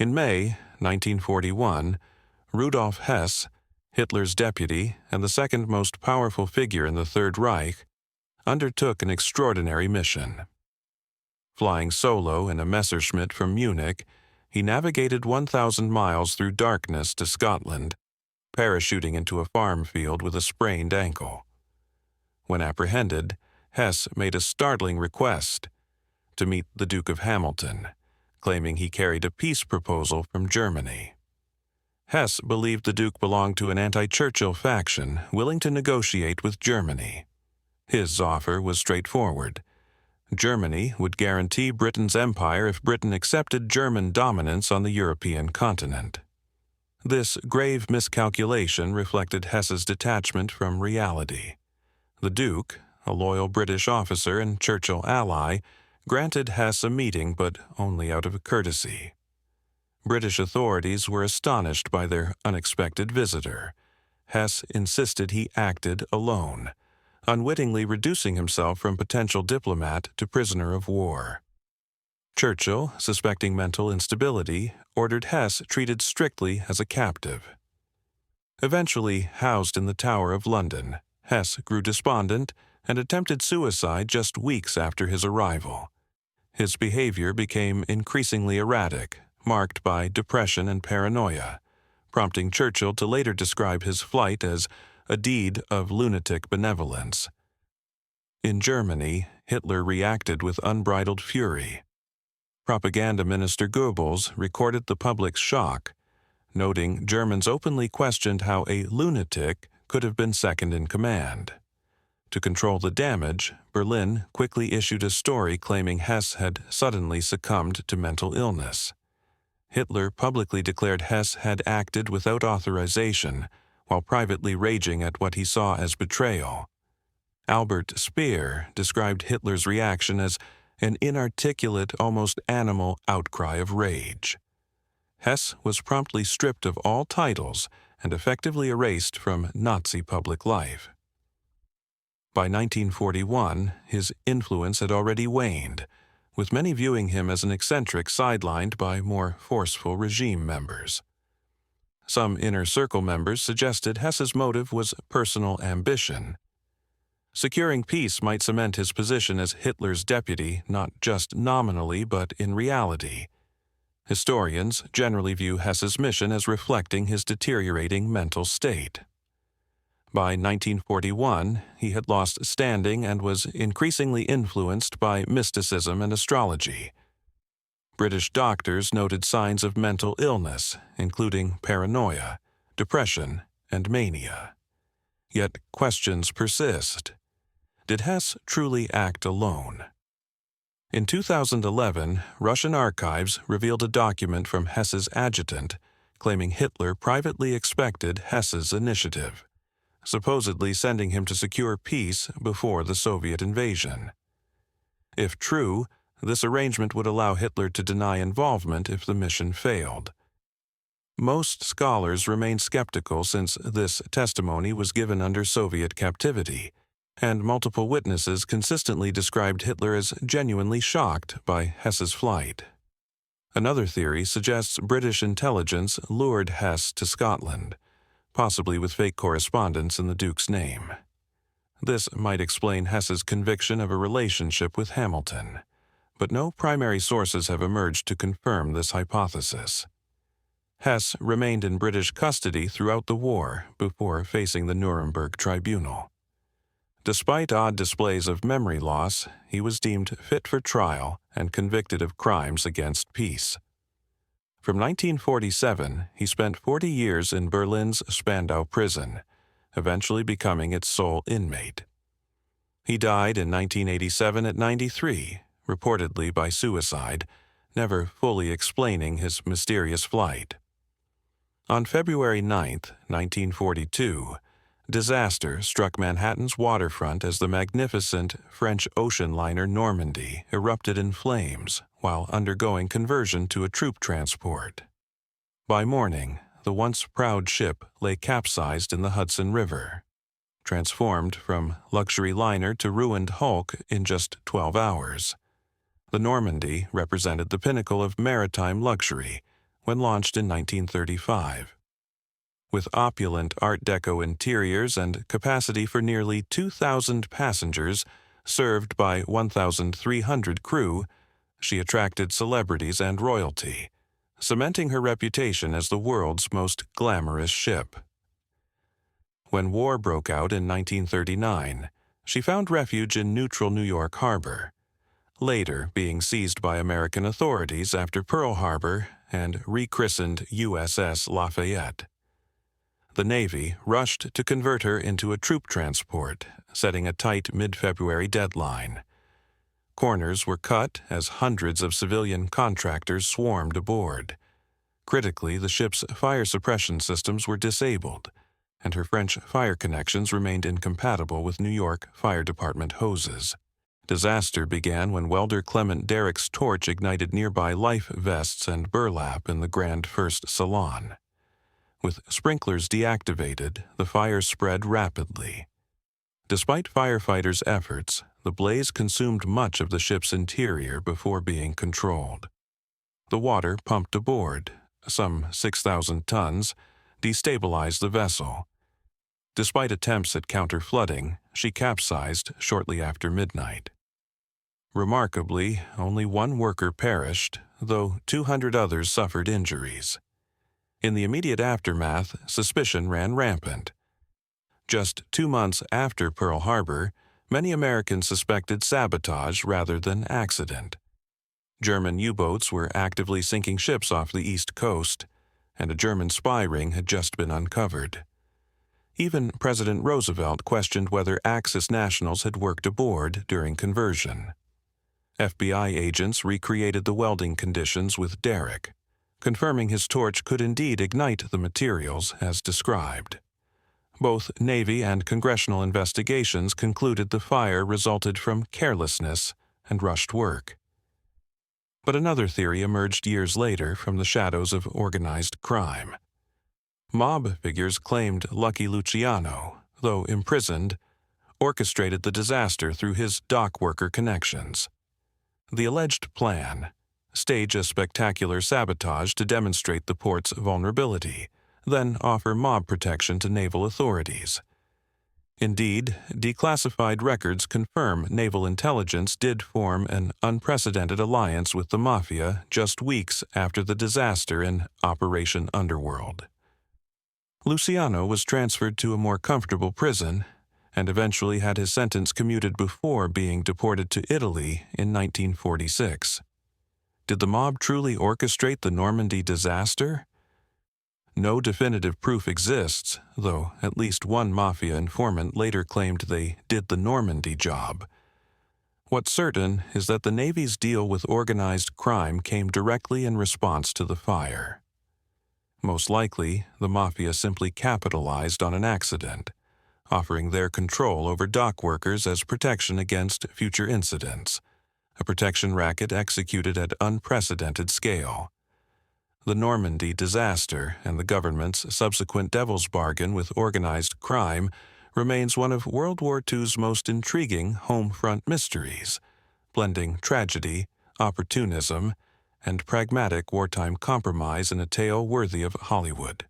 In May 1941, Rudolf Hess, Hitler's deputy and the second most powerful figure in the Third Reich, undertook an extraordinary mission. Flying solo in a Messerschmitt from Munich, he navigated 1,000 miles through darkness to Scotland, parachuting into a farm field with a sprained ankle. When apprehended, Hess made a startling request to meet the Duke of Hamilton, claiming he carried a peace proposal from Germany. Hess believed the Duke belonged to an anti-Churchill faction willing to negotiate with Germany. His offer was straightforward. Germany would guarantee Britain's empire if Britain accepted German dominance on the European continent. This grave miscalculation reflected Hess's detachment from reality. The Duke, a loyal British officer and Churchill ally, granted Hess a meeting, but only out of courtesy. British authorities were astonished by their unexpected visitor. Hess insisted he acted alone, unwittingly reducing himself from potential diplomat to prisoner of war. Churchill, suspecting mental instability, ordered Hess treated strictly as a captive. Eventually housed in the Tower of London, Hess grew despondent and attempted suicide just weeks after his arrival. His behavior became increasingly erratic, marked by depression and paranoia, prompting Churchill to later describe his flight as a deed of lunatic benevolence. In Germany, Hitler reacted with unbridled fury. Propaganda Minister Goebbels recorded the public's shock, noting Germans openly questioned how a lunatic could have been second in command. To control the damage, Berlin quickly issued a story claiming Hess had suddenly succumbed to mental illness. Hitler publicly declared Hess had acted without authorization, while privately raging at what he saw as betrayal. Albert Speer described Hitler's reaction as an inarticulate, almost animal outcry of rage. Hess was promptly stripped of all titles and effectively erased from Nazi public life. By 1941, his influence had already waned, with many viewing him as an eccentric sidelined by more forceful regime members. Some inner circle members suggested Hess's motive was personal ambition. Securing peace might cement his position as Hitler's deputy not just nominally but in reality. Historians generally view Hess's mission as reflecting his deteriorating mental state. By 1941, he had lost standing and was increasingly influenced by mysticism and astrology. British doctors noted signs of mental illness, including paranoia, depression, and mania. Yet questions persist. Did Hess truly act alone? In 2011, Russian archives revealed a document from Hess's adjutant claiming Hitler privately expected Hess's initiative, supposedly sending him to secure peace before the Soviet invasion. If true, this arrangement would allow Hitler to deny involvement if the mission failed. Most scholars remain skeptical since this testimony was given under Soviet captivity, and multiple witnesses consistently described Hitler as genuinely shocked by Hess's flight. Another theory suggests British intelligence lured Hess to Scotland, possibly with fake correspondence in the Duke's name. This might explain Hess's conviction of a relationship with Hamilton, but no primary sources have emerged to confirm this hypothesis. Hess remained in British custody throughout the war before facing the Nuremberg tribunal. Despite odd displays of memory loss, he was deemed fit for trial and convicted of crimes against peace. From 1947, he spent 40 years in Berlin's Spandau prison, eventually becoming its sole inmate. He died in 1987 at 93, reportedly by suicide, never fully explaining his mysterious flight. On February 9, 1942, disaster struck Manhattan's waterfront as the magnificent French ocean liner Normandie erupted in flames while undergoing conversion to a troop transport. By morning, the once proud ship lay capsized in the Hudson River, transformed from luxury liner to ruined hulk in just 12 hours. The Normandie represented the pinnacle of maritime luxury, when launched in 1935. With opulent Art Deco interiors and capacity for nearly 2,000 passengers, served by 1,300 crew, she attracted celebrities and royalty, cementing her reputation as the world's most glamorous ship. When war broke out in 1939, she found refuge in neutral New York Harbor, later being seized by American authorities after Pearl Harbor and rechristened USS Lafayette. The Navy rushed to convert her into a troop transport, setting a tight mid-February deadline. Corners were cut as hundreds of civilian contractors swarmed aboard. Critically, the ship's fire suppression systems were disabled, and her French fire connections remained incompatible with New York Fire Department hoses. Disaster began when welder Clement Derrick's torch ignited nearby life vests and burlap in the Grand First Salon. With sprinklers deactivated, the fire spread rapidly. Despite firefighters' efforts, the blaze consumed much of the ship's interior before being controlled. The water pumped aboard, some 6,000 tons, destabilized the vessel. Despite attempts at counter-flooding, she capsized shortly after midnight. Remarkably, only one worker perished, though 200 others suffered injuries. In the immediate aftermath, suspicion ran rampant. Just 2 months after Pearl Harbor, many Americans suspected sabotage rather than accident. German U-boats were actively sinking ships off the East Coast, and a German spy ring had just been uncovered. Even President Roosevelt questioned whether Axis nationals had worked aboard during conversion. FBI agents recreated the welding conditions with Derrick, confirming his torch could indeed ignite the materials as described. Both Navy and congressional investigations concluded the fire resulted from carelessness and rushed work. But another theory emerged years later from the shadows of organized crime. Mob figures claimed Lucky Luciano, though imprisoned, orchestrated the disaster through his dock worker connections. The alleged plan: stage a spectacular sabotage to demonstrate the port's vulnerability, then offer mob protection to naval authorities. Indeed, declassified records confirm naval intelligence did form an unprecedented alliance with the Mafia just weeks after the disaster in Operation Underworld. Luciano was transferred to a more comfortable prison and eventually had his sentence commuted before being deported to Italy in 1946. Did the mob truly orchestrate the Normandie disaster? No definitive proof exists, though at least one Mafia informant later claimed they did the Normandie job. What's certain is that the Navy's deal with organized crime came directly in response to the fire. Most likely, the Mafia simply capitalized on an accident, offering their control over dock workers as protection against future incidents, a protection racket executed at unprecedented scale. The Normandie disaster and the government's subsequent devil's bargain with organized crime remains one of World War II's most intriguing home front mysteries, blending tragedy, opportunism, and pragmatic wartime compromise in a tale worthy of Hollywood.